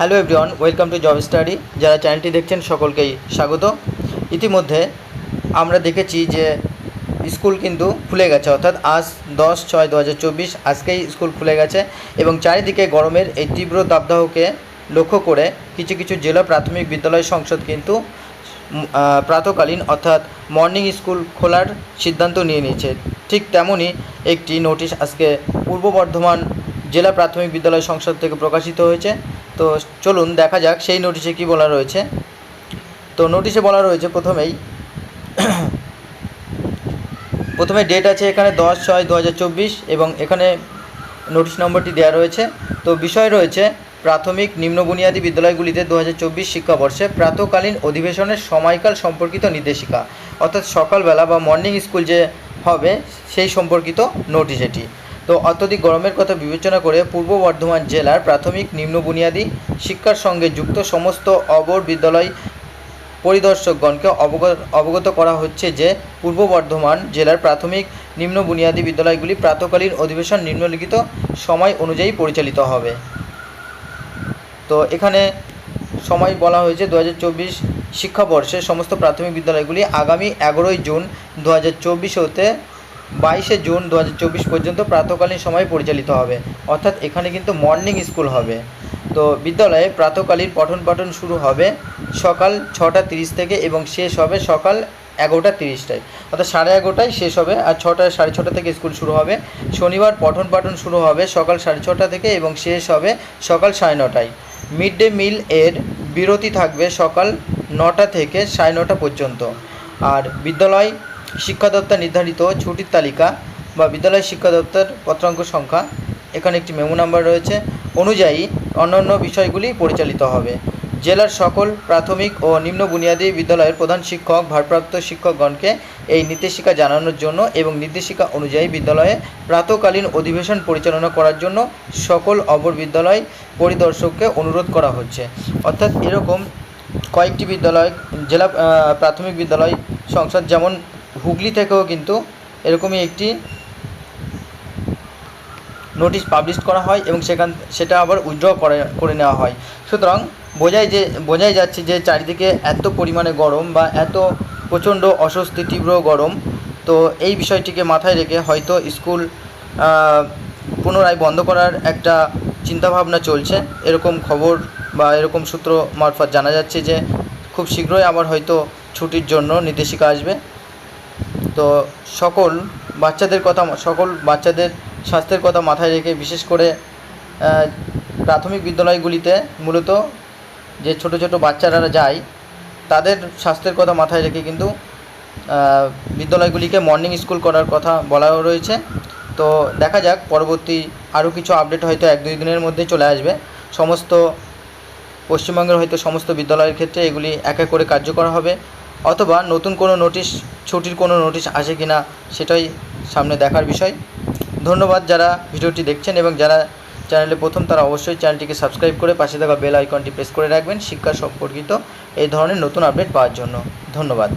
Hello everyone, welcome to job study. যারা চ্যানেলটি দেখছেন সকলকেই স্বাগত। ইতিমধ্যে আমরা দেখেছি যে স্কুল কিন্তু খুলে গেছে, অর্থাৎ আজ 10/6/2024 আজকেই স্কুল খুলে গেছে এবং চারিদিকে গরমের এই তীব্র দাবদাহকে লক্ষ্য করে কিছু কিছু জেলা প্রাথমিক বিদ্যালয় সংসদ কিন্তু প্রাতকালীন অর্থাৎ মর্নিং স্কুল খোলার সিদ্ধান্ত নিয়ে নিয়েছে। ঠিক তেমনই একটি নোটিশ আজকে পূর্ব বর্ধমান জেলা প্রাথমিক বিদ্যালয় সংসদ থেকে প্রকাশিত হয়েছে। তো চলুন দেখা যাক সেই নোটিশে কী বলা রয়েছে। তো নোটিশে বলা রয়েছে প্রথমে ডেট আছে এখানে 10/6/2024 এবং এখানে নোটিশ নম্বরটি দেওয়া রয়েছে। তো বিষয় রয়েছে প্রাথমিক নিম্ন বুনিয়াদী বিদ্যালয়গুলিতে 2024 শিক্ষাবর্ষে প্রাতকালীন অধিবেশনের সময়কাল সম্পর্কিত নির্দেশিকা, অর্থাৎ সকালবেলা বা মর্নিং স্কুল যে হবে সেই সম্পর্কিত নোটিশ এটি। তো অত্যধিক গরমের কথা বিবেচনা করে পূর্ব বর্ধমান জেলার প্রাথমিক নিম্ন বুনিয়াদী শিক্ষার সঙ্গে যুক্ত সমস্ত অবর বিদ্যালয় পরিদর্শকগণকে অবগত করা হচ্ছে যে পূর্ব বর্ধমান জেলার প্রাথমিক নিম্ন বুনিয়াদী বিদ্যালয়গুলি প্রাতকালীন অধিবেশন নিম্নলিখিত সময় অনুযায়ী পরিচালিত হবে। তো এখানে সময় বলা হয়েছে 2024 শিক্ষাবর্ষে সমস্ত প্রাথমিক বিদ্যালয়গুলি আগামী 11 জুন 2024 হতে 22 জুন 2024 পর্যন্ত প্রাতকালীন সময় পরিচালিত হবে, অর্থাৎ এখানে কিন্তু মর্নিং স্কুল হবে। তো বিদ্যালয়ে প্রাতকালীন পঠন পাঠন শুরু হবে সকাল 6:30 থেকে এবং শেষ হবে সকাল 11:30টায়, অর্থাৎ 11:30টায় শেষ হবে আর 6:30 থেকে স্কুল শুরু হবে। শনিবার পঠন পাঠন শুরু হবে সকাল 6:30 থেকে এবং শেষ হবে সকাল 9:30টায়। মিড ডে মিল এর বিরতি থাকবে সকাল 9টা থেকে 9:30 পর্যন্ত। আর বিদ্যালয় শিক্ষা দপ্তর নির্ধারিত ছুটির তালিকা বা বিদ্যালয় শিক্ষা দপ্তর পত্রাঙ্ক সংখ্যা, এখানে একটি মেমো নাম্বার রয়েছে, অনুযায়ী অন্যান্য বিষয়গুলি পরিচালিত হবে। জেলার সকল প্রাথমিক ও নিম্ন বুনিয়াদী বিদ্যালয়ের প্রধান শিক্ষক ভারপ্রাপ্ত শিক্ষকগণকে এই নির্দেশিকা জানানোর জন্য এবং নির্দেশিকা অনুযায়ী বিদ্যালয়ে প্রাতকালীন অধিবেশন পরিচালনা করার জন্য সকল অপর বিদ্যালয় পরিদর্শককে অনুরোধ করা হচ্ছে। অর্থাৎ এরকম কয়েকটি বিদ্যালয় জেলা প্রাথমিক বিদ্যালয় সংসদ, যেমন হুগলি থেকেও কিন্তু এরকমই একটি নোটিশ পাবলিশ করা হয় এবং সেটা আবার উইথড্র করে নেওয়া হয়। সুতরাং বোঝাই যাচ্ছে যে চারিদিকে এত পরিমাণে গরম বা এত প্রচণ্ড অস্বস্তি তীব্র গরম। তো এই বিষয়টিকে মাথায় রেখে হয়তো স্কুল পুনরায় বন্ধ করার একটা চিন্তাভাবনা চলছে, এরকম খবর বা এরকম সূত্র মারফত জানা যাচ্ছে যে খুব শীঘ্রই আবার হয়তো ছুটির জন্য নির্দেশিকা আসবে। তো সকল বাচ্চাদের স্বাস্থ্যের কথা মাথায় রেখে বিশেষ করে প্রাথমিক বিদ্যালয়গুলিতে মূলত যে ছোট ছোট বাচ্চারা যায় তাদের স্বাস্থ্যের কথা মাথায় রেখে কিন্তু বিদ্যালয়গুলিকে মর্নিং স্কুল করার কথা বলাও রয়েছে। তো দেখা যাক পরবর্তী আরও কিছু আপডেট হয়তো 1-2 দিনের মধ্যে চলে আসবে। পশ্চিমবঙ্গের হয়তো সমস্ত বিদ্যালয়ের ক্ষেত্রে এগুলি এক এক করে কার্যকর হবে, অথবা নতুন কোনো নোটিশ, ছুটির কোনো নোটিশ আসে কি না সেটাই সামনে দেখার বিষয়। ধন্যবাদ যারা ভিডিওটি দেখছেন, এবং যারা চ্যানেলে প্রথম তারা অবশ্যই চ্যানেলটিকে সাবস্ক্রাইব করে পাশে থাকা বেল আইকনটি প্রেস করে রাখবেন শিক্ষা সম্পর্কিত এই ধরনের নতুন আপডেট পাওয়ার জন্য। ধন্যবাদ।